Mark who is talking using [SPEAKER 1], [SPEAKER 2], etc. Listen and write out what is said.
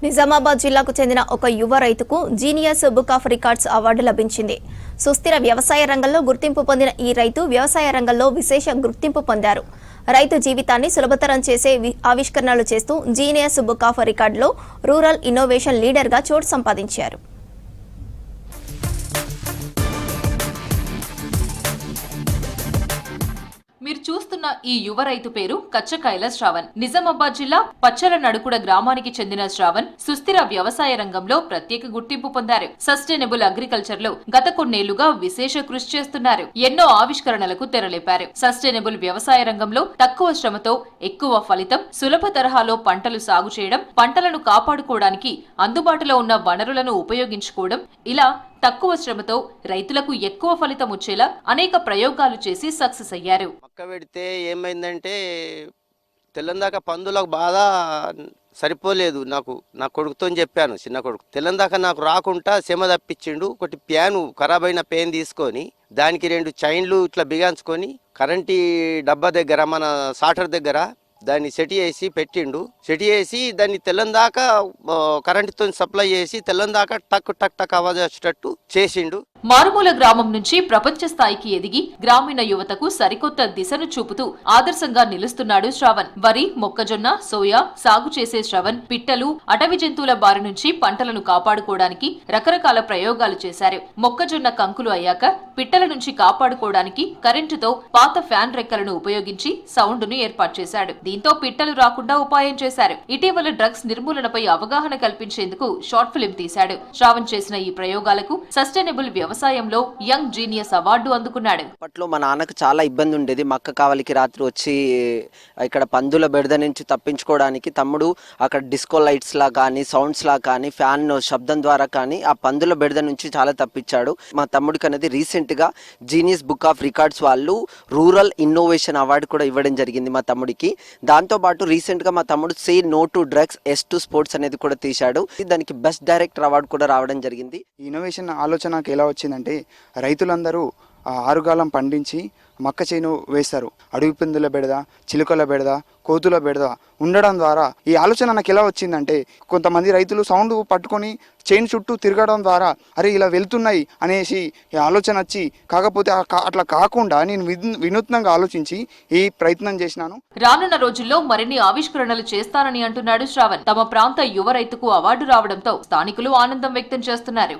[SPEAKER 1] నిజామాబాద్ జిల్లాకు చెందిన ఒక యువ రైతుకు genius book of records award లభించింది. సుస్థిర వ్యవసాయ రంగంలో గుర్తింపు పొందిన ఈ రైతు వ్యవసాయ రంగంలో విశేష గుర్తింపు పొందారు. రైతు జీవితాన్ని సులభతరం చేసే ఆవిష్కరణలు చేస్తూ జీనియస్ బుక్ ఆఫ్ రికార్డులో రూరల్ ఇన్నోవేషన్ లీడర్గా చోటు సంపాదించారు.
[SPEAKER 2] మీరు చూస్తున్న ఈ యువ రైతు పేరు కచ్చకాయల శ్రావణ్. నిజామాబాద్ జిల్లా పచ్చల నడుకుడ గ్రామానికి చెందిన శ్రావణ్ సుస్థిర వ్యవసాయ రంగంలో ప్రత్యేక గుర్తింపు పొందారు. సస్టైనబుల్ అగ్రికల్చర్ లో గత కొన్నేళ్లుగా విశేష కృషి చేస్తున్నారు. ఎన్నో ఆవిష్కరణలకు తెరలేపారు. సస్టైనబుల్ వ్యవసాయ రంగంలో తక్కువ శ్రమతో ఎక్కువ ఫలితం, సులభ తరహాలో పంటలు సాగు చేయడం, పంటలను కాపాడుకోవడానికి అందుబాటులో ఉన్న వనరులను ఉపయోగించుకోవడం, ఇలా తక్కువ శ్రమతో రైతులకు ఎక్కువ ఫలితం వచ్చేలా అనేక ప్రయోగాలు చేసి సక్సెస్ అయ్యారు.
[SPEAKER 3] మొక్క పెడితే ఏమైందంటే తెల్లందాక పందులకు బాధ సరిపోలేదు. నా కొడుకుతో చెప్పాను, చిన్న కొడుకు తెల్లందాక నాకు రాకుండా సెమ తప్పించిండు. ఒకటి ప్యాను ఖరాబ్ అయిన పేన్ తీసుకొని దానికి 2 చైన్లు ఇట్లా బిగాంచుకొని కరెంటీ డబ్బా దగ్గర మన సాటర్ దగ్గర దాన్ని సెట్ చేసి పెట్టిండు. సెట్ చేసి దాన్ని తెల్లందాకా కరెంటుతో సప్లై చేసి తెల్లందాకా టక్ టక్ టక్ ఆవాజ్ వచ్చేటట్టు చేసిండు.
[SPEAKER 2] మారుమూల గ్రామం నుంచి ప్రపంచ స్థాయికి ఎదిగి గ్రామీణ యువతకు సరికొత్త దిశను చూపుతూ ఆదర్శంగా నిలుస్తున్నాడు శ్రవణ్. వరి, మొక్కజొన్న, సోయా సాగు చేసే శ్రవణ్ పిట్టలు, అటవీ జంతువుల బారి నుంచి పంటలను కాపాడుకోవడానికి రకరకాల ప్రయోగాలు చేశారు. మొక్కజొన్న కంకులు అయ్యాక పిట్టల నుంచి కాపాడుకోవడానికి కరెంటుతో పాత ఫ్యాన్ రెక్కలను ఉపయోగించి సౌండ్ ను ఏర్పాటు చేశాడు. దీంతో పిట్టలు రాకుండా ఉపాయం చేశారు. ఇటీవల డ్రగ్స్ నిర్మూలనపై అవగాహన కల్పించేందుకు షార్ట్ ఫిల్మ్ తీశాడు. శ్రావణ్ చేసిన ఈ ప్రయోగాలకు సస్టైనబుల్ వ్యవసాయంలో యంగ్ జీనియస్ అవార్డు అందుకున్నాడు.
[SPEAKER 4] అప్పట్లో మా నాన్నకు చాలా ఇబ్బంది ఉండేది. మక్క కావలికి రాత్రి వచ్చి ఇక్కడ పందుల బెడద నుంచి తప్పించుకోవడానికి తమ్ముడు అక్కడ డిస్కో లైట్స్ లా కానీ సౌండ్స్ లా కానీ ఫ్యాన్ శబ్దం ద్వారా కానీ ఆ పందుల బెడద నుంచి చాలా తప్పించాడు. మా తమ్ముడికి అనేది రీసెంట్ గా జీనియస్ బుక్ ఆఫ్ రికార్డ్స్ వాళ్ళు రూరల్ ఇన్నోవేషన్ అవార్డు కూడా ఇవ్వడం జరిగింది మా తమ్ముడికి. దాంతో పాటు రీసెంట్ గా మా తమ్ముడు say no to drugs yes to sports అనేది కూడా తీశాడు. దానికి బెస్ట్ డైరెక్టర్ అవార్డు కూడా రావడం జరిగింది.
[SPEAKER 5] ఇన్నోవేషన్ ఆలోచన నాకు ఎలా వచ్చిందంటే, రైతులందరూ ఆరుగాలం పండించి మక్క చేను వేస్తారు. అడవి పందుల బెడద, చిలుకల బెడద, కోతుల బెడద ఉండడం ద్వారా ఈ ఆలోచన నాకు ఎలా వచ్చిందంటే, కొంతమంది రైతులు సౌండ్ పట్టుకొని చైన్ చుట్టూ తిరగడం ద్వారా అరే ఇలా వెళ్తున్నాయి అనేసి ఈ ఆలోచన వచ్చి, కాకపోతే అట్లా కాకుండా నేను వినూత్నంగా ఆలోచించి ఈ ప్రయత్నం చేసినాను.
[SPEAKER 2] రానున్న రోజుల్లో మరిన్ని ఆవిష్కరణలు చేస్తానని అంటున్నాడు శ్రావణ్. తమ ప్రాంత యువ రైతుకు అవార్డు రావడంతో స్థానికులు ఆనందం వ్యక్తం చేస్తున్నారు.